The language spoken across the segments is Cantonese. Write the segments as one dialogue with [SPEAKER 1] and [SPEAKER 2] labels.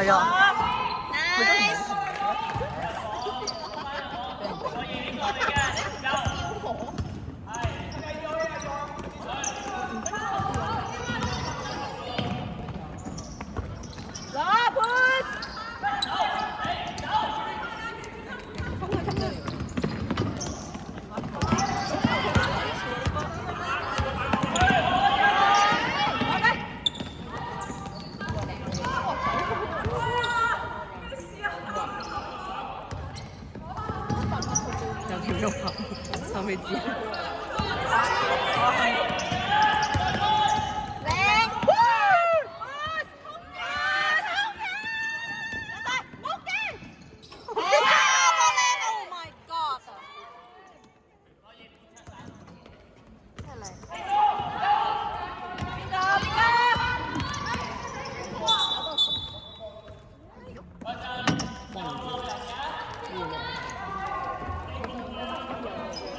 [SPEAKER 1] 係啊。
[SPEAKER 2] Nice。
[SPEAKER 1] 有條肉後尾知。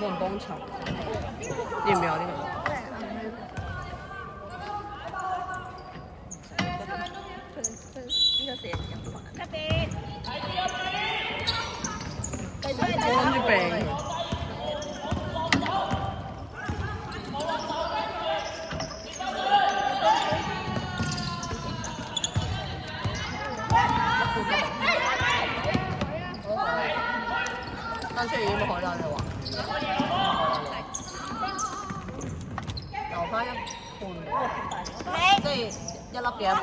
[SPEAKER 1] 冇人幫襯，要唔要呢個？
[SPEAKER 2] 呢個成日飲飯。
[SPEAKER 1] 我諗住病佢。單出嚟已經冇海膽你話？留翻一半，即係一粒嘅一半。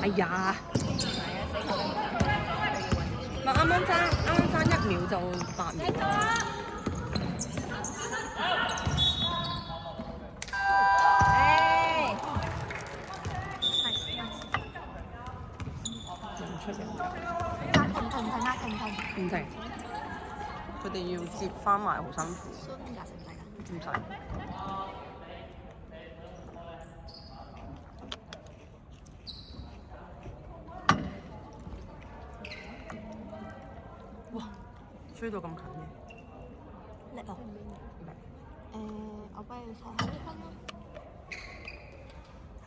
[SPEAKER 1] 哎呀！咪啱啱爭1秒就8秒。唔停，佢哋要接翻埋好辛苦。唔使。哇！追到咁近嘅。
[SPEAKER 2] 叻啊！我幫你睇下呢分咯。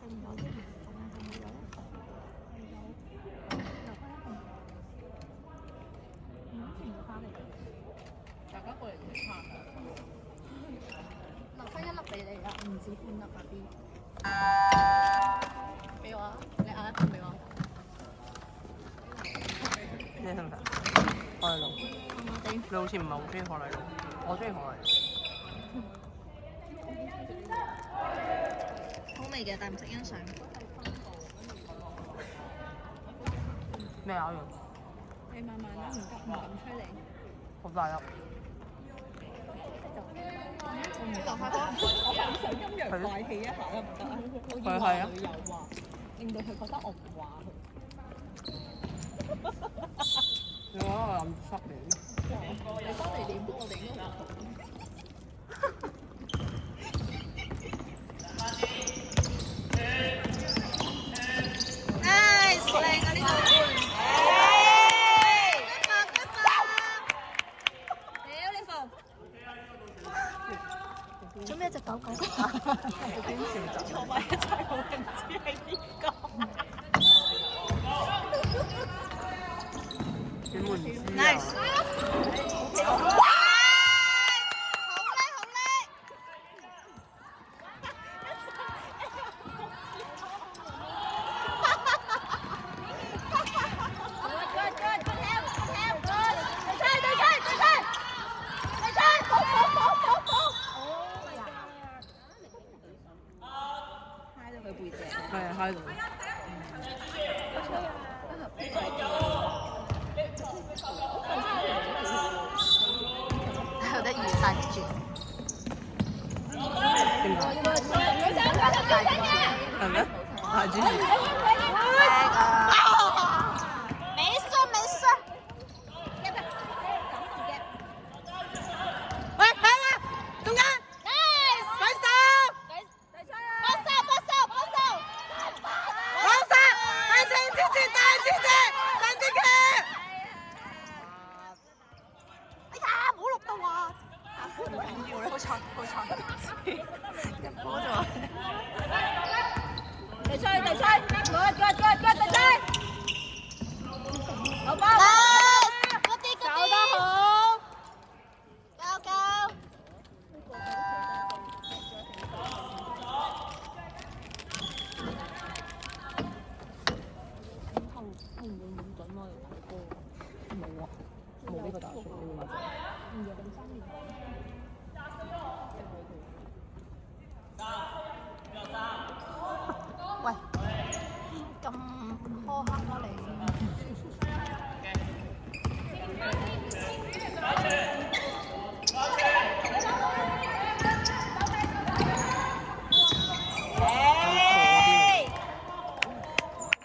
[SPEAKER 2] 睇唔到添，睇唔到。大家過嚟睇下，留翻1粒俾你啦，唔止半粒啊 B。俾我啊！你嗌一份俾我。
[SPEAKER 1] 你得唔得？荷麗露。你好似唔係好中意荷麗露，我中意荷麗露。
[SPEAKER 2] 好味嘅，但唔識欣賞。
[SPEAKER 1] 咩咬完？
[SPEAKER 2] 你慢慢啦，唔敢催你。
[SPEAKER 1] 好大粒。
[SPEAKER 2] 留下個，我好想陰陽怪氣一下得唔得？我要話佢又話，令到佢覺得我唔話佢。
[SPEAKER 1] 你話我諗濕你？
[SPEAKER 2] 你翻嚟點？我哋應該Nice， 靚啊呢個盤。做咩隻狗狗？坐埋一齊，我唔知係邊個。
[SPEAKER 1] 點會唔知啊
[SPEAKER 2] Nice， 好叻！
[SPEAKER 1] 係啊，喺度。
[SPEAKER 2] 有得預殺住。
[SPEAKER 1] 係咩？大豬魚。
[SPEAKER 2] 沒事沒事。
[SPEAKER 1] 喂，係啊，中間。
[SPEAKER 2] Nice，
[SPEAKER 1] 快手！
[SPEAKER 2] 幫手。
[SPEAKER 1] 放手！大聲支持，上支旗！
[SPEAKER 2] 哎呀，冇錄到啊！
[SPEAKER 1] 緊要咧？好慘好慘，一波就話。
[SPEAKER 2] 地吹地吹，腳地吹，好波！守得好，交。會唔會咁準咯？你大哥冇啊，冇呢個打算，你會買咗？唔係咁3年。
[SPEAKER 3] 喂，咁苛刻啊你！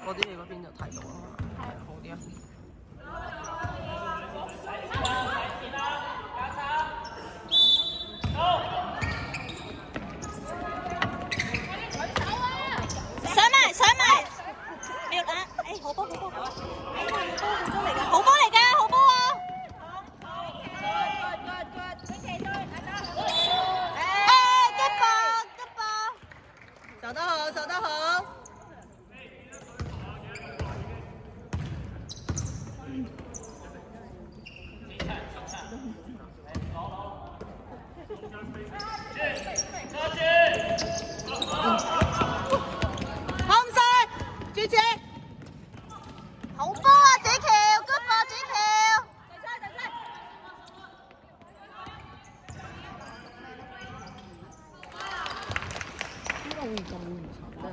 [SPEAKER 1] 嗰啲你嗰邊就睇到啦，係好啲啊！
[SPEAKER 3] 上埋，沒有啊！哎，好波，好波嚟㗎，好波啊！得波，
[SPEAKER 1] 守得好。
[SPEAKER 3] 好波啊！這橋 good 波，這橋。
[SPEAKER 1] 點解會咁唔慘咧？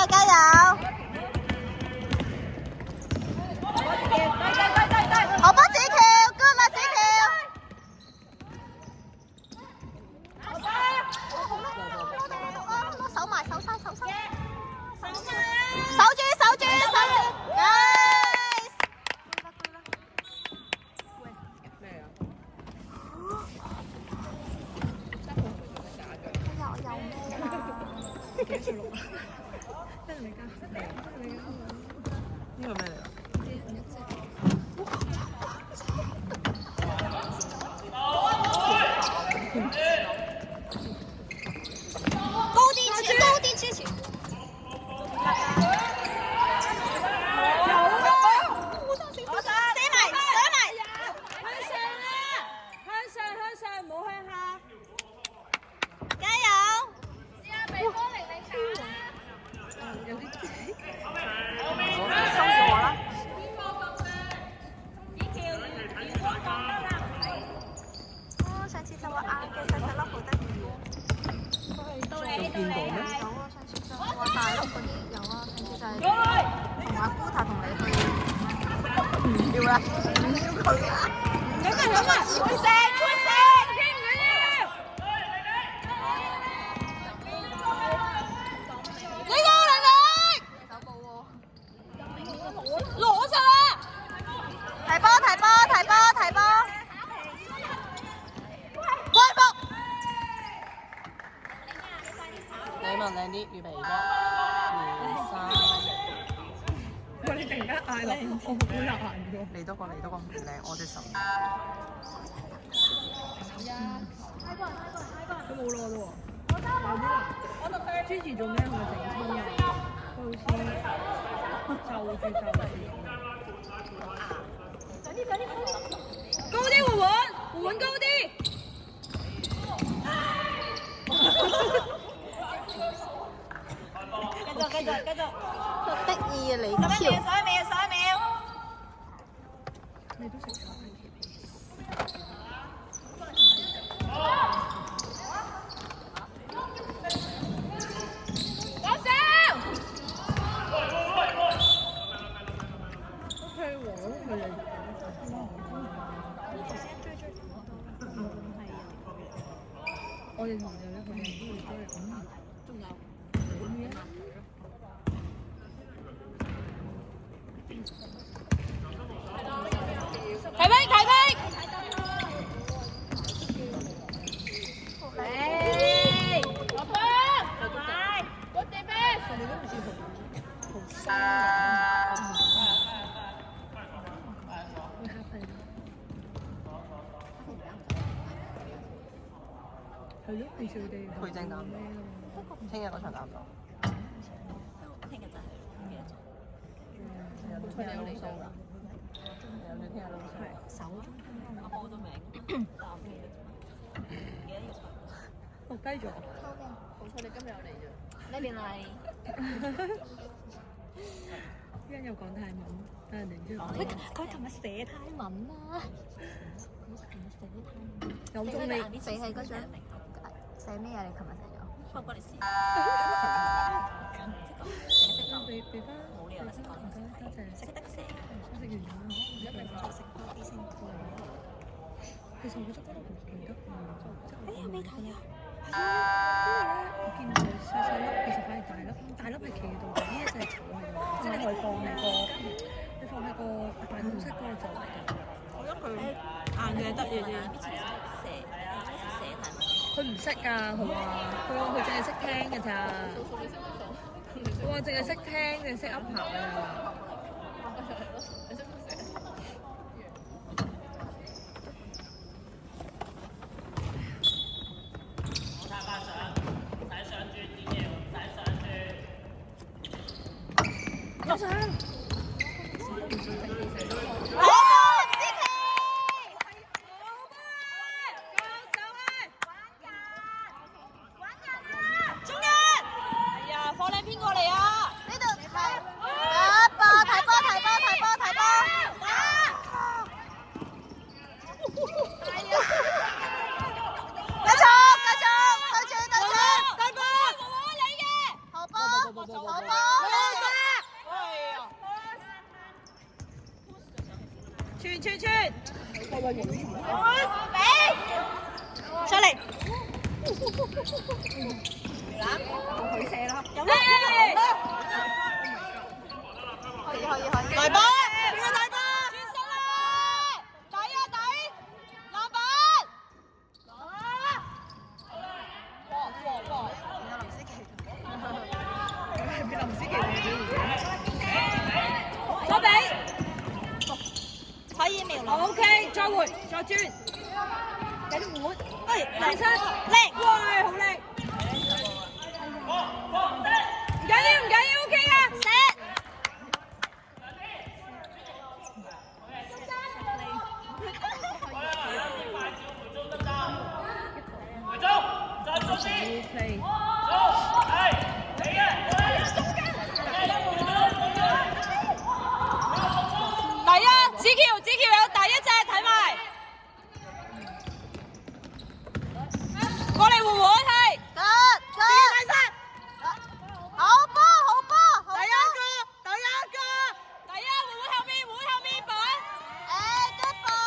[SPEAKER 3] 加油！好波這橋 good 啦，這橋。守埋，守晒。守住 ，nice。
[SPEAKER 1] 咩啊？
[SPEAKER 3] 又咩啦？
[SPEAKER 1] 幾歲錄啊？真係你家，呢個咩嚟啊？
[SPEAKER 3] 高啲支持。
[SPEAKER 2] 向上，唔好向下。
[SPEAKER 3] 加油！
[SPEAKER 1] 有啲收住我啦。
[SPEAKER 3] 哦，上次就話啱嘅細粒好得意。
[SPEAKER 1] 有見到咩？
[SPEAKER 3] 有啊，上次就話大粒嗰啲有啊，上次就係同阿姑塔同你去。唔要啦，唔要佢啊！咁啊，會射！提波！開波！
[SPEAKER 1] 你問靚啲，預備1、2、3。
[SPEAKER 2] 喂，你突然間嗌落，我好難喎。
[SPEAKER 1] 嚟多個，唔靚，我隻手。
[SPEAKER 2] 佢冇攞咯喎。支持做咩？係咪整親啊？佢好似就住。高啲，緩高啲。繼續。
[SPEAKER 3] 得意啊你跳！
[SPEAKER 2] 上一秒。你都食咗。我哋同有一個人都會追，仲有提飛！係咯，平時佢哋
[SPEAKER 1] 培正打唔到，聽日嗰場打唔到。
[SPEAKER 3] 聽日就係唔記得咗。
[SPEAKER 1] 佢哋有嚟數㗎，有住聽日都數。
[SPEAKER 3] 手中我報咗名，但我唔記得咗。記得要出。
[SPEAKER 2] 錄低咗。
[SPEAKER 3] 好彩你今日有嚟啫。呢邊係。
[SPEAKER 2] 依家又講泰文，但係人哋唔知講。
[SPEAKER 3] 佢琴日寫泰文啊！佢琴日寫泰文。
[SPEAKER 2] 有中你
[SPEAKER 3] 寫係嗰張寫咩啊？你琴日寫咗？不過你試。
[SPEAKER 2] 俾翻。
[SPEAKER 3] 冇理由你識講。
[SPEAKER 2] 多謝。
[SPEAKER 3] 識得寫。
[SPEAKER 2] 食完啦。
[SPEAKER 3] 一陣再食多啲先。
[SPEAKER 2] 其實我覺得嗰度唔記得喎。
[SPEAKER 3] 哎呀，未睇啊！
[SPEAKER 2] 我見到細細粒，其實反而大粒，大粒係企喺度，呢一隻係坐喺度，即係你可以放喺個辦公室嗰個座位度。
[SPEAKER 1] 我覺得佢硬嘅得意啲。
[SPEAKER 2] 佢唔識㗎，佢話佢淨係識聽㗎咋。佢話淨係識聽定識噏下啊。我想。
[SPEAKER 3] 出嚟！
[SPEAKER 2] 佢射啦！
[SPEAKER 3] 有咩？可以。來波！邊個大波？轉身啦！底啊底！籃板！哇！
[SPEAKER 2] 俾林思琪
[SPEAKER 3] 左比！可以瞄啦。
[SPEAKER 2] OK， 再換，再轉。有啲換，起身，
[SPEAKER 3] 叻！
[SPEAKER 2] 哇，好叻！唔緊要 ，OK 啊！
[SPEAKER 3] 第一，子喬有第一隻睇埋，過嚟換係，得，第三，好波，第一個，第一換後面板，good ball，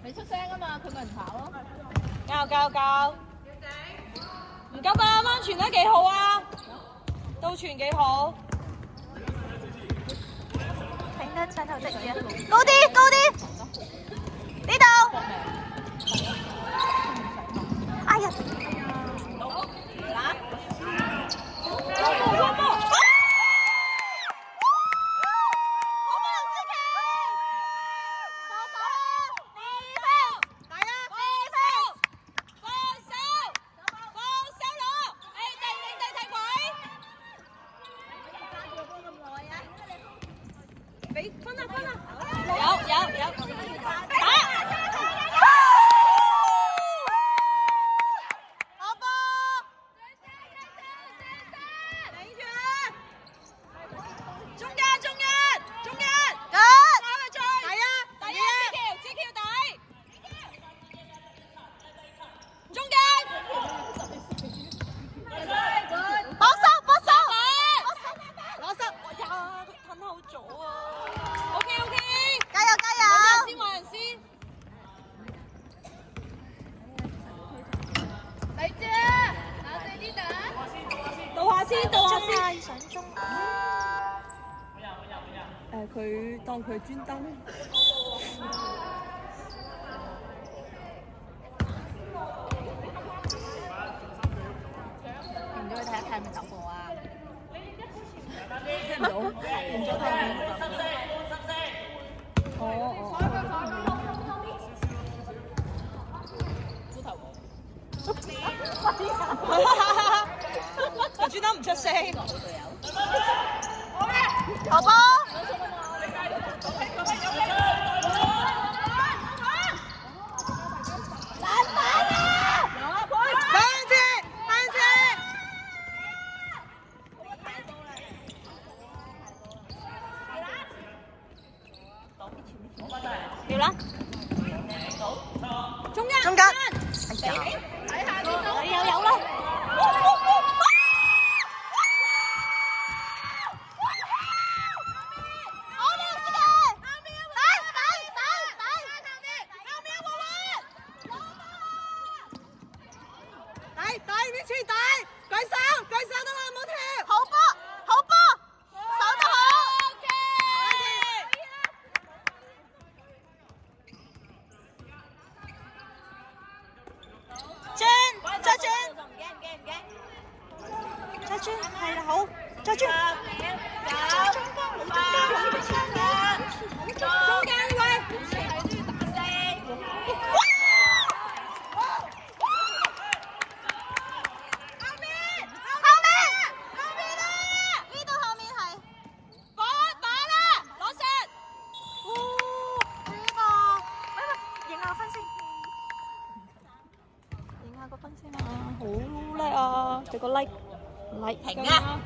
[SPEAKER 2] 你出聲啊嘛，佢咪唔跑咯。
[SPEAKER 3] 夠，唔夠吧？啱啱傳得幾好啊，都傳幾好。頂得上頭職業，高啲，呢度。哎呀！
[SPEAKER 2] 佢當佢專登。
[SPEAKER 3] 唔知佢睇一睇係咪走過啊？
[SPEAKER 2] 聽唔到。
[SPEAKER 3] 掉啦。
[SPEAKER 2] 中間。
[SPEAKER 1] 中間。哎呀，
[SPEAKER 3] 睇下邊度。有啦。再轉，係啦，好，再轉。中間呢位。好叻啊！俾個 like 停啊！